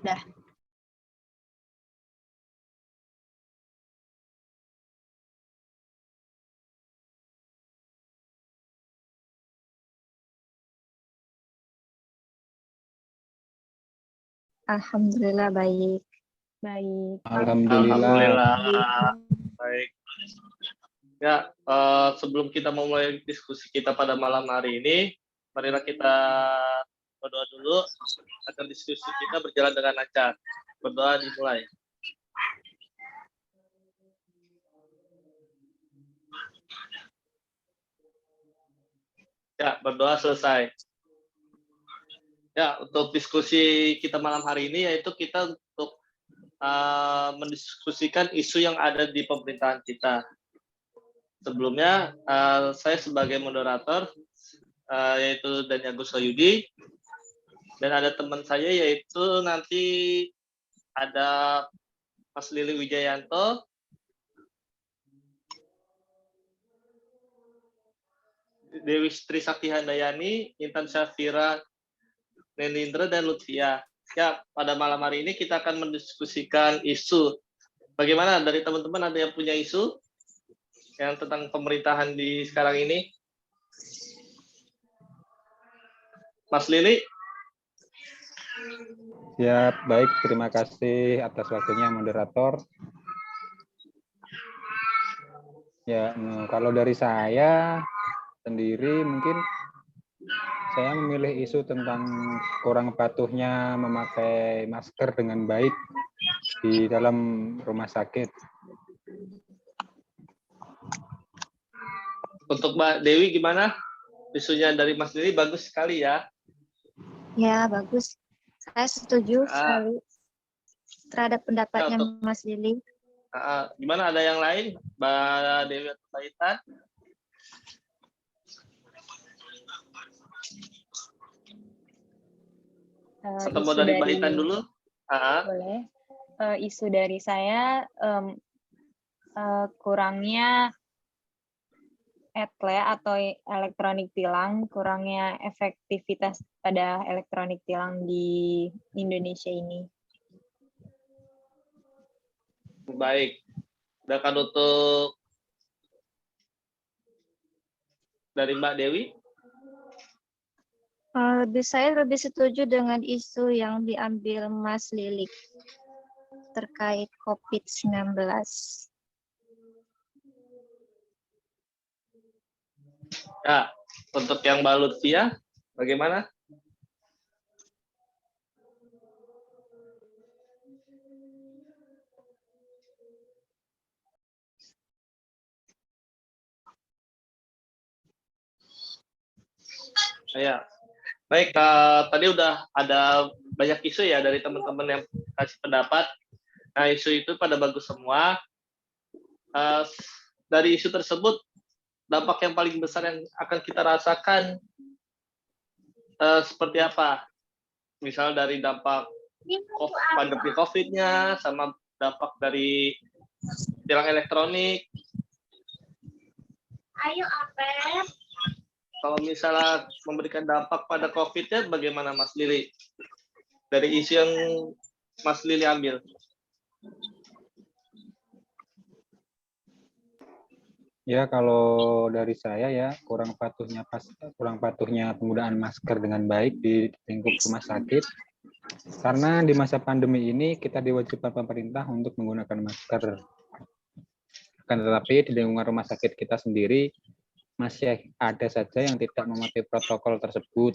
Dah. Alhamdulillah baik. Baik. Alhamdulillah. Baik. Ya, sebelum kita memulai diskusi kita pada malam hari ini, marilah kita berdoa dulu agar diskusi kita berjalan dengan lancar. Berdoa dimulai. Ya, berdoa selesai. Ya, untuk diskusi kita malam hari ini yaitu kita untuk mendiskusikan isu yang ada di pemerintahan kita. Sebelumnya, saya sebagai moderator, yaitu Dani Agus Wahyudi, dan ada teman saya yaitu nanti ada Mas Lili Wijayanto, Dewi Sri Sakti Handayani, Intan Syafira, Nenindra, dan Lutfia. Ya, pada malam hari ini kita akan mendiskusikan isu. Bagaimana dari teman-teman, ada yang punya isu yang tentang pemerintahan di sekarang ini? Mas Lili? Ya, baik. Terima kasih atas waktunya, moderator. Ya, kalau dari saya sendiri mungkin saya memilih isu tentang kurang patuhnya memakai masker dengan baik di dalam rumah sakit. Untuk Mbak Dewi gimana? Isunya dari Mas Lili bagus sekali ya. Ya, bagus. Saya setuju sekali terhadap pendapatnya Mas Lili. Gimana, ada yang lain? Mbak Dewi atau Mbak Intan? Atau mau dari Mbak Intan dulu? Boleh. Isu dari saya kurangnya etle atau elektronik tilang, kurangnya efektivitas pada elektronik tilang di Indonesia ini. Baik. Sedangkan untuk dari Mbak Dewi? Saya lebih setuju dengan isu yang diambil Mas Lilik terkait COVID-19. Ya, untuk yang Mbak Lutfia, bagaimana? Ya, baik. Tadi udah ada banyak isu ya dari teman-teman yang kasih pendapat. Nah, isu itu pada bagus semua. Dari isu tersebut, dampak yang paling besar yang akan kita rasakan seperti apa? Misal dari dampak pandemi COVID-nya, sama dampak dari tilang elektronik. Ayo, Apep. Kalau misalnya memberikan dampak pada COVID-nya, bagaimana Mas Lili? Dari isu yang Mas Lili ambil. Ya, kalau dari saya ya kurang patuhnya penggunaan masker dengan baik di lingkup rumah sakit. Karena di masa pandemi ini kita diwajibkan pemerintah untuk menggunakan masker. Akan tetapi di lingkungan rumah sakit kita sendiri masih ada saja yang tidak mematuhi protokol tersebut.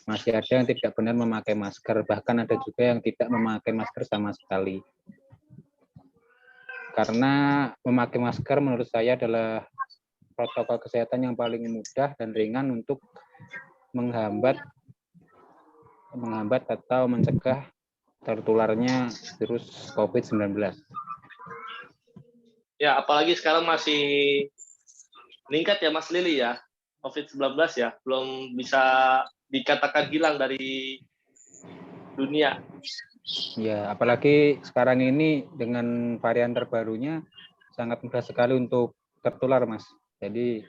Masih ada yang tidak benar memakai masker, bahkan ada juga yang tidak memakai masker sama sekali. Karena memakai masker menurut saya adalah protokol kesehatan yang paling mudah dan ringan untuk menghambat atau mencegah tertularnya virus COVID-19. Ya, apalagi sekarang masih meningkat ya Mas Lili ya, COVID-19 ya, belum bisa dikatakan hilang dari dunia. Ya, apalagi sekarang ini dengan varian terbarunya sangat mudah sekali untuk tertular, Mas. Jadi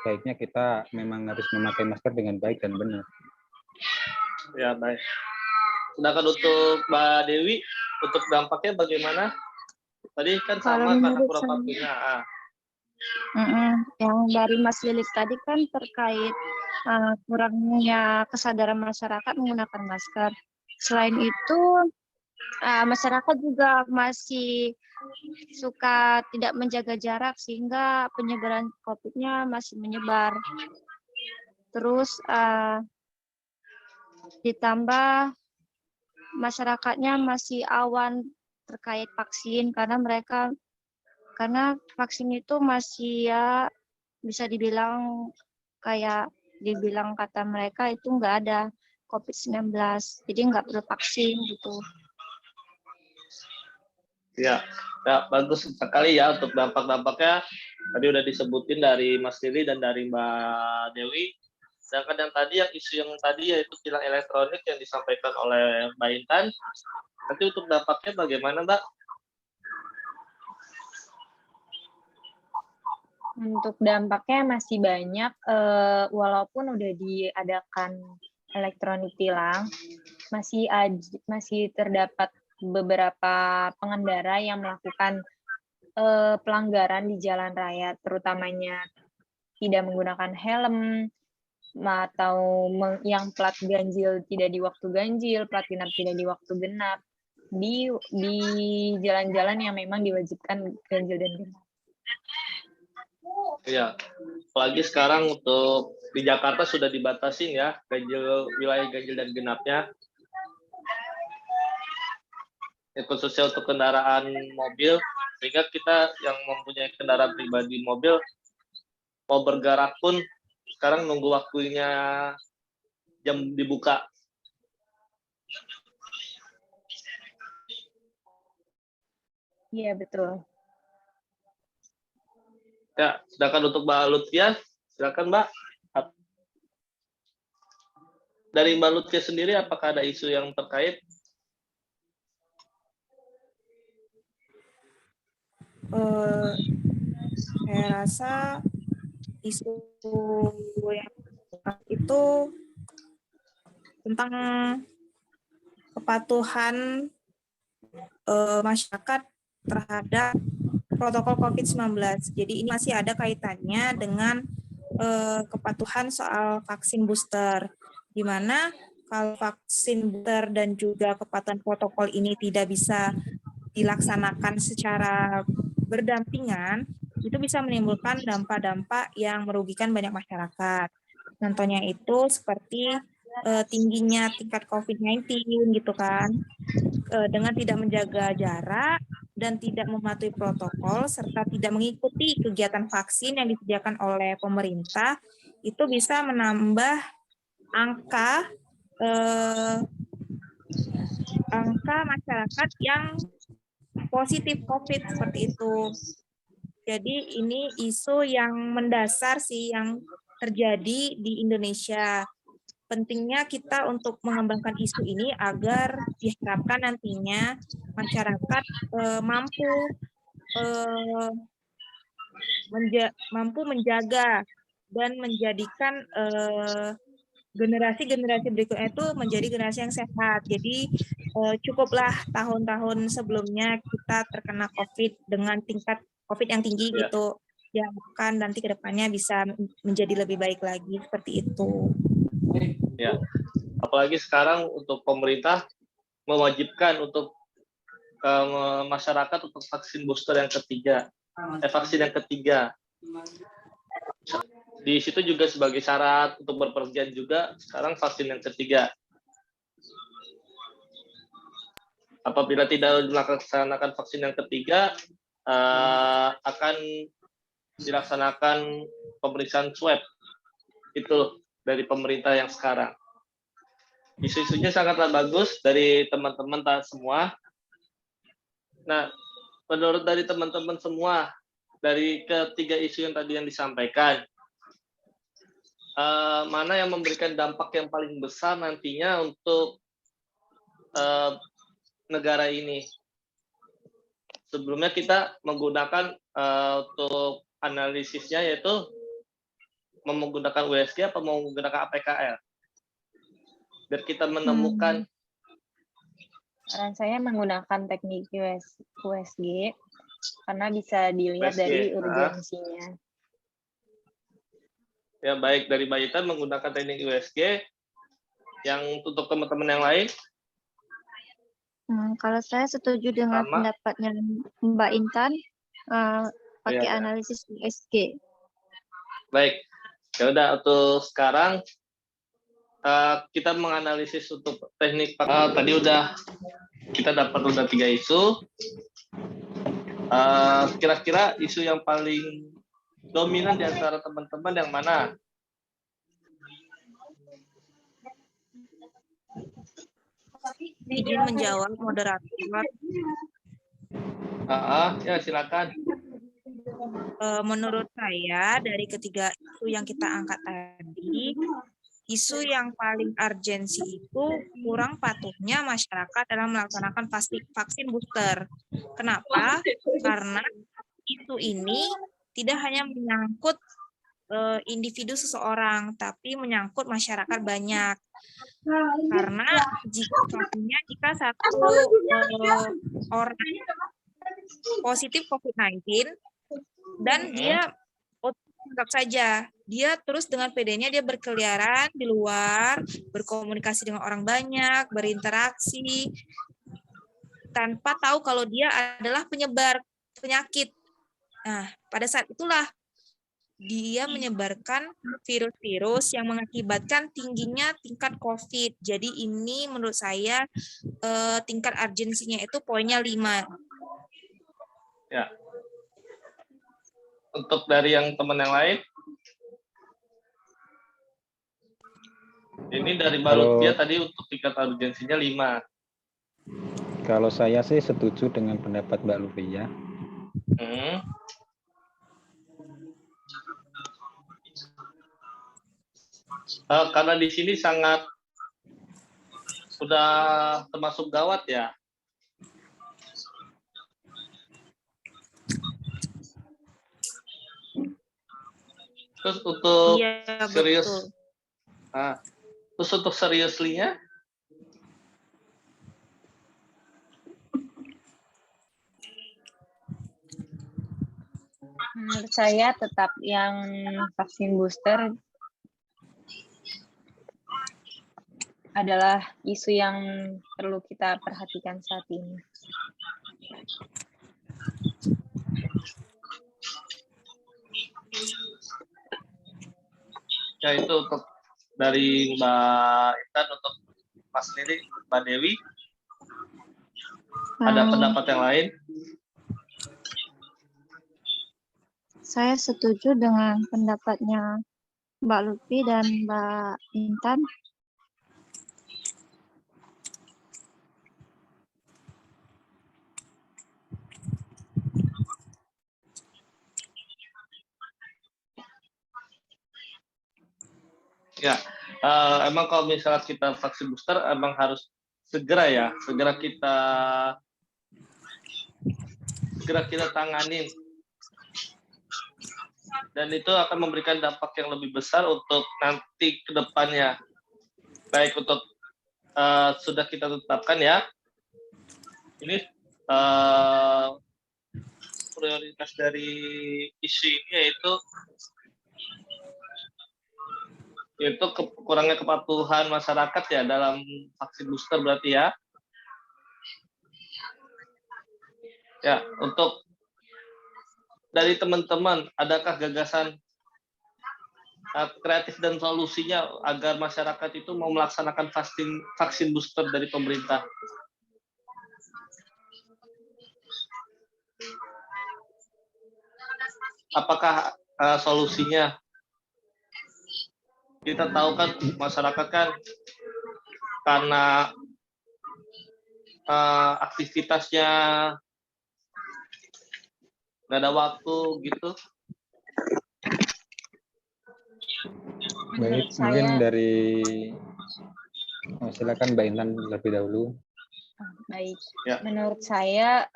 baiknya kita memang harus memakai masker dengan baik dan benar. Ya, baik. sedangkan untuk Mbak Dewi, untuk dampaknya bagaimana? Tadi kan Kalau sama karena menurut kurang saya, patuhnya. yang dari Mas Lilik tadi kan terkait kurangnya kesadaran masyarakat menggunakan masker. Selain itu, masyarakat juga masih suka tidak menjaga jarak sehingga penyebaran COVID-nya masih menyebar. Terus ditambah masyarakatnya masih awan terkait vaksin karena vaksin itu masih ya bisa dibilang kayak dibilang kata mereka itu nggak ada COVID-19, jadi nggak perlu vaksin gitu. Ya, bagus sekali ya untuk dampak-dampaknya. Tadi udah disebutin dari Mas Lili dan dari Mbak Dewi. Sedangkan yang tadi, isu yang tadi yaitu tilang elektronik yang disampaikan oleh Mbak Intan. Nanti untuk dampaknya bagaimana, Mbak? Untuk dampaknya masih banyak, walaupun udah diadakan elektronik tilang, masih terdapat beberapa pengendara yang melakukan pelanggaran di jalan raya, terutamanya tidak menggunakan helm, atau yang plat ganjil tidak di waktu ganjil, plat genap tidak di waktu genap, di jalan-jalan yang memang diwajibkan ganjil dan genap. Iya, apalagi sekarang untuk di Jakarta sudah dibatasin ya wilayah ganjil dan genapnya. Khususnya untuk kendaraan mobil, sehingga kita yang mempunyai kendaraan pribadi mobil mau bergerak pun sekarang nunggu waktunya jam dibuka. Iya, betul. Ya, sedangkan untuk Mbak Lutfia, silakan Mbak. Dari Mbak Lutfia sendiri, apakah ada isu yang terkait? Saya rasa isu yang itu tentang kepatuhan masyarakat terhadap protokol COVID-19. Jadi ini masih ada kaitannya dengan kepatuhan soal vaksin booster, di mana kalau vaksin booster dan juga kepatuhan protokol ini tidak bisa dilaksanakan secara berdampingan, itu bisa menimbulkan dampak-dampak yang merugikan banyak masyarakat. Contohnya itu seperti tingginya tingkat COVID-19 gitu kan, dengan tidak menjaga jarak dan tidak mematuhi protokol serta tidak mengikuti kegiatan vaksin yang disediakan oleh pemerintah, itu bisa menambah angka masyarakat yang positif COVID seperti itu. Jadi ini isu yang mendasar sih yang terjadi di Indonesia. Pentingnya kita untuk mengembangkan isu ini agar diharapkan nantinya masyarakat mampu menjaga dan menjadikan generasi-generasi berikutnya itu menjadi generasi yang sehat. Jadi cukuplah tahun-tahun sebelumnya kita terkena COVID dengan tingkat COVID yang tinggi gitu. Diharapkan nanti ke depannya bisa menjadi lebih baik lagi seperti itu. Ya, apalagi sekarang untuk pemerintah mewajibkan untuk masyarakat untuk vaksin booster yang ketiga, vaksin yang ketiga. Di situ juga sebagai syarat untuk berpergian juga sekarang vaksin yang ketiga. Apabila tidak dilaksanakan vaksin yang ketiga, akan dilaksanakan pemeriksaan swab. Itu dari pemerintah yang sekarang. Isu-isunya sangatlah bagus dari teman-teman semua. Nah, menurut dari teman-teman semua, dari ketiga isu yang tadi yang disampaikan, mana yang memberikan dampak yang paling besar nantinya untuk negara ini? Sebelumnya kita menggunakan untuk analisisnya yaitu menggunakan USG atau menggunakan APKL. Biar kita menemukan Saran saya menggunakan teknik USG karena bisa dilihat USG, dari ah. urgensinya. Ya, baik dari Mbak Intan menggunakan teknik USG. Yang untuk teman-teman yang lain? Kalau saya setuju dengan Sama. pendapatnya Mbak Intan, pakai Iya. analisis USG. Baik, ya udah untuk sekarang kita menganalisis untuk teknik. Tadi kita dapat 3 isu. Kira-kira isu yang paling dominan di antara teman-teman yang mana? Izin menjawab moderator. Ya silakan. Menurut saya dari ketiga isu yang kita angkat tadi, isu yang paling urgensi itu kurang patuhnya masyarakat dalam melaksanakan vaksin booster. Kenapa? Karena isu ini tidak hanya menyangkut individu seseorang, tapi menyangkut masyarakat banyak. Karena jika satu orang positif COVID-19 dan dia tetap saja dia terus dengan PD-nya dia berkeliaran di luar, berkomunikasi dengan orang banyak, berinteraksi tanpa tahu kalau dia adalah penyebar penyakit. Nah, pada saat itulah dia menyebarkan virus-virus yang mengakibatkan tingginya tingkat COVID. Jadi ini menurut saya tingkat urgensinya itu poinnya 5. Ya. Untuk dari yang teman yang lain? Ini dari Mbak Lutfia tadi untuk tingkat urgensinya 5. Kalau saya sih setuju dengan pendapat Mbak Lutfia. Karena di sini sudah termasuk gawat ya. Terus untuk serius, terus untuk seriously-nya? Menurut saya tetap yang vaksin booster adalah isu yang perlu kita perhatikan saat ini. Ya itu untuk dari Mbak Intan, untuk Mas Nili, Mbak Dewi, ada pendapat yang lain? Saya setuju dengan pendapatnya Mbak Lutfi dan Mbak Intan. Ya, emang kalau misalnya kita vaksin booster, emang harus segera kita tanganin. Dan itu akan memberikan dampak yang lebih besar untuk nanti ke depannya. Baik, untuk sudah kita tetapkan ya. Ini prioritas dari isu ini yaitu kurangnya kepatuhan masyarakat ya dalam vaksin booster berarti ya. Ya, untuk dari teman-teman, adakah gagasan kreatif dan solusinya agar masyarakat itu mau melaksanakan vaksin booster dari pemerintah? Apakah solusinya? Kita tahu kan masyarakat kan karena aktivitasnya nggak ada waktu gitu. Baik, mungkin dari silakan Mbak Intan lebih dahulu. Baik, Ya. Menurut saya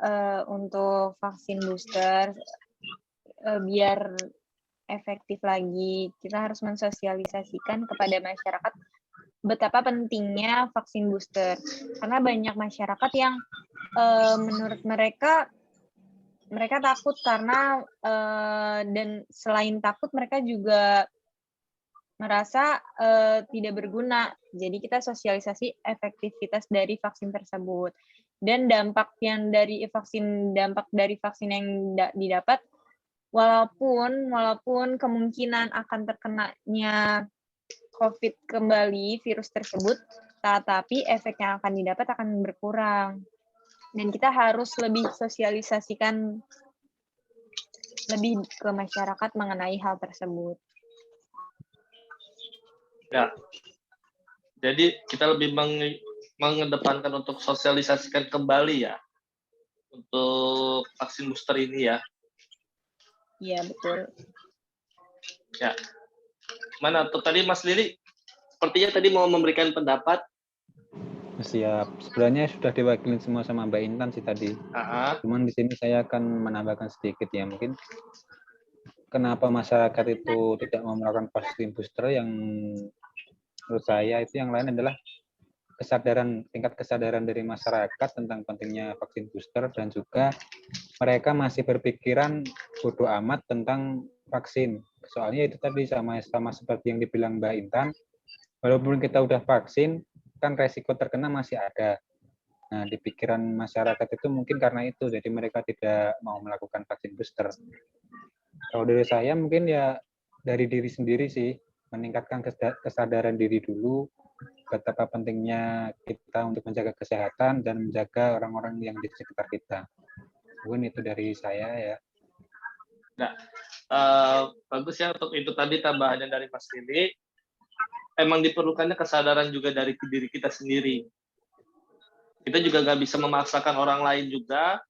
untuk vaksin booster biar efektif lagi, kita harus mensosialisasikan kepada masyarakat betapa pentingnya vaksin booster. Karena banyak masyarakat yang menurut mereka takut karena dan selain takut mereka juga merasa tidak berguna. Jadi kita sosialisasi efektivitas dari vaksin tersebut dan dampak dari vaksin yang didapat, walaupun kemungkinan akan terkenanya COVID kembali virus tersebut, tetapi efek yang akan didapat akan berkurang. Dan kita harus lebih sosialisasikan lebih ke masyarakat mengenai hal tersebut. Ya, jadi kita lebih mengedepankan untuk sosialisasikan kembali ya untuk vaksin booster ini ya. Iya, betul. Ya. Mana tuh tadi Mas Lili? Sepertinya tadi mau memberikan pendapat. Siap. Sebenarnya sudah diwakilin semua sama Mbak Intan sih tadi. Cuman di sini saya akan menambahkan sedikit ya. Mungkin kenapa masyarakat itu tidak mau melakukan vaksin booster, yang menurut saya itu yang lain adalah tingkat kesadaran dari masyarakat tentang pentingnya vaksin booster, dan juga mereka masih berpikiran bodoh amat tentang vaksin. Soalnya itu tadi sama seperti yang dibilang Mbak Intan, walaupun kita udah vaksin, kan resiko terkena masih ada. Nah, di pikiran masyarakat itu mungkin karena itu, jadi mereka tidak mau melakukan vaksin booster. Kalau dari saya mungkin ya dari diri sendiri sih, meningkatkan kesadaran diri dulu, betapa pentingnya kita untuk menjaga kesehatan dan menjaga orang-orang yang di sekitar kita. Mungkin itu dari saya ya. Nah, bagus ya untuk itu tadi tambahannya dari Mas Lili. Emang diperlukannya kesadaran juga dari diri kita sendiri. Kita juga nggak bisa memaksakan orang lain juga.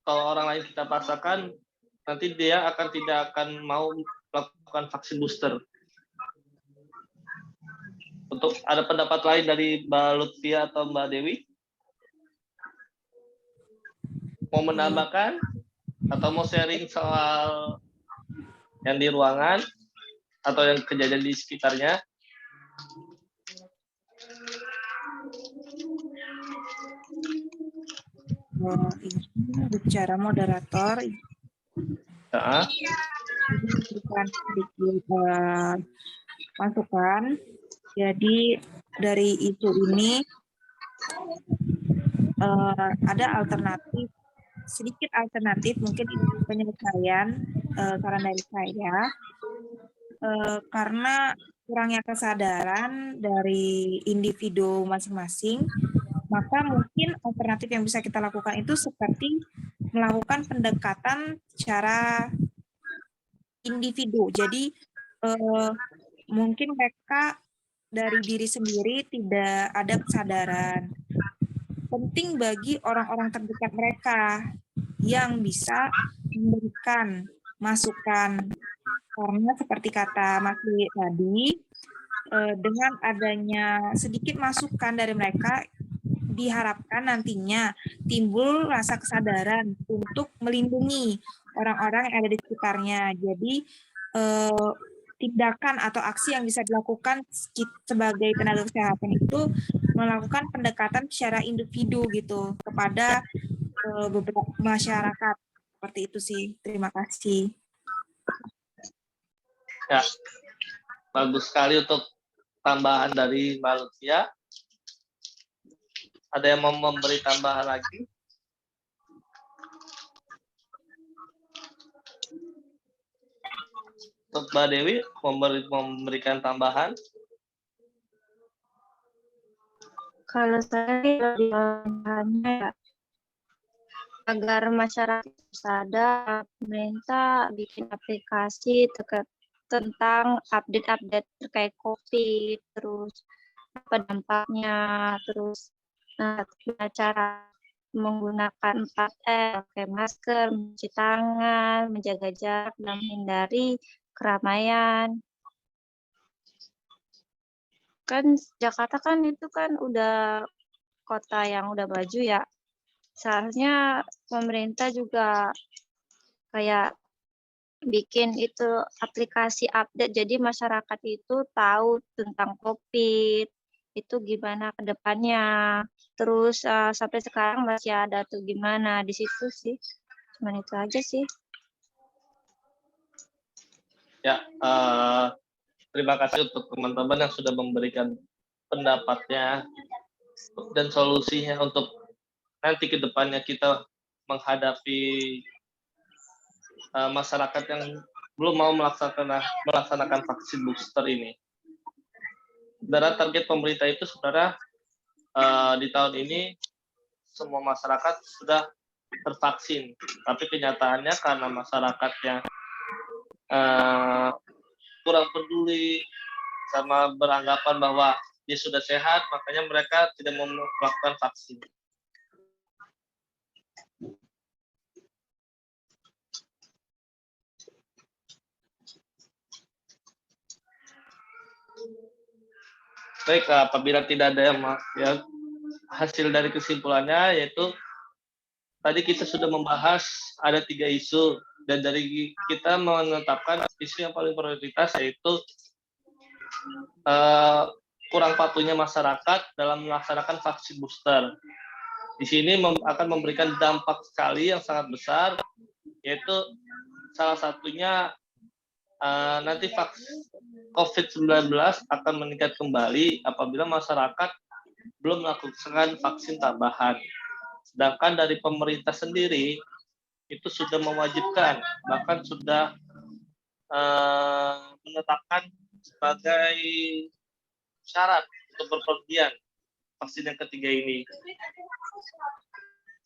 Kalau orang lain kita paksakan, nanti dia tidak akan mau melakukan vaksin booster. Untuk ada pendapat lain dari Mbak Lutfia atau Mbak Dewi? Mau menambahkan? Atau mau sharing soal yang di ruangan? Atau yang kejadian di sekitarnya? Ini bicara moderator. Berikan sedikit masukan. Jadi dari isu ini ada sedikit alternatif mungkin penyelesaian saran dari saya, karena kurangnya kesadaran dari individu masing-masing, maka mungkin alternatif yang bisa kita lakukan itu seperti melakukan pendekatan secara individu. Jadi mungkin mereka dari diri sendiri tidak ada kesadaran. Penting bagi orang-orang terdekat mereka yang bisa memberikan masukan. Karena seperti kata Mas Li tadi, dengan adanya sedikit masukan dari mereka, diharapkan nantinya timbul rasa kesadaran untuk melindungi orang-orang yang ada di sekitarnya. Jadi tindakan atau aksi yang bisa dilakukan sebagai tenaga kesehatan itu melakukan pendekatan secara individu gitu kepada beberapa masyarakat. Seperti itu sih. Terima kasih. Ya, bagus sekali untuk tambahan dari Mbak Lutfia. Ada yang mau memberi tambahan lagi? Untuk Mbak Dewi, memberikan tambahan? Kalau saya hanya agar masyarakat sadar, pemerintah bikin aplikasi tentang update-update terkait COVID, terus apa dampaknya, terus cara menggunakan 4M, pakai masker, mencuci tangan, menjaga jarak, dan menghindari keramaian. Kan Jakarta kan itu kan udah kota yang udah maju ya. Seharusnya pemerintah juga kayak bikin itu aplikasi update, jadi masyarakat itu tahu tentang COVID itu gimana ke depannya. Terus sampai sekarang masih ada tuh gimana di situ sih. Cuman itu aja sih. Ya, terima kasih untuk teman-teman yang sudah memberikan pendapatnya dan solusinya untuk nanti ke depannya kita menghadapi masyarakat yang belum mau melaksanakan vaksin booster ini. Sebenarnya target pemerintah itu sebenarnya di tahun ini semua masyarakat sudah tervaksin, tapi kenyataannya karena masyarakatnya kurang peduli sama beranggapan bahwa dia sudah sehat, makanya mereka tidak mau melakukan vaksin. Baik, apabila tidak ada yang hasil dari kesimpulannya, yaitu tadi kita sudah membahas ada 3 isu, dan dari kita menetapkan isu yang paling prioritas yaitu kurang patuhnya masyarakat dalam melaksanakan vaksin booster. Di sini akan memberikan dampak sekali yang sangat besar, yaitu salah satunya nanti vaksin COVID-19 akan meningkat kembali apabila masyarakat belum melakukan vaksin tambahan. Sedangkan dari pemerintah sendiri itu sudah mewajibkan, bahkan sudah menetapkan sebagai syarat untuk berpergian vaksin yang ketiga ini.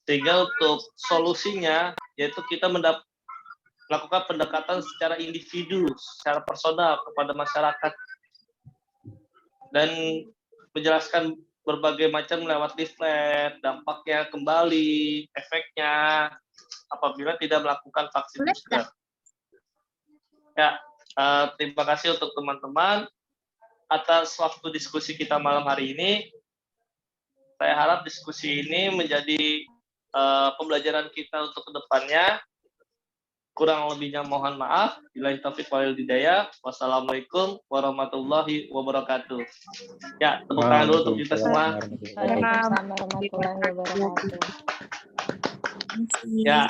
Sehingga untuk solusinya yaitu kita melakukan pendekatan secara individu, secara personal kepada masyarakat, dan menjelaskan berbagai macam lewat leaflet, dampaknya kembali, efeknya apabila tidak melakukan vaksin booster. Ya, terima kasih untuk teman-teman atas waktu diskusi kita malam hari ini. Saya harap diskusi ini menjadi pembelajaran kita untuk kedepannya. Kurang lebihnya mohon maaf. Billahi taufiq wal hidayah. Wassalamualaikum warahmatullahi wabarakatuh. Ya, tepuk tangan dulu untuk kita semua. Waalaikumsalam warahmatullahi wabarakatuh. Terima kasih. Ya.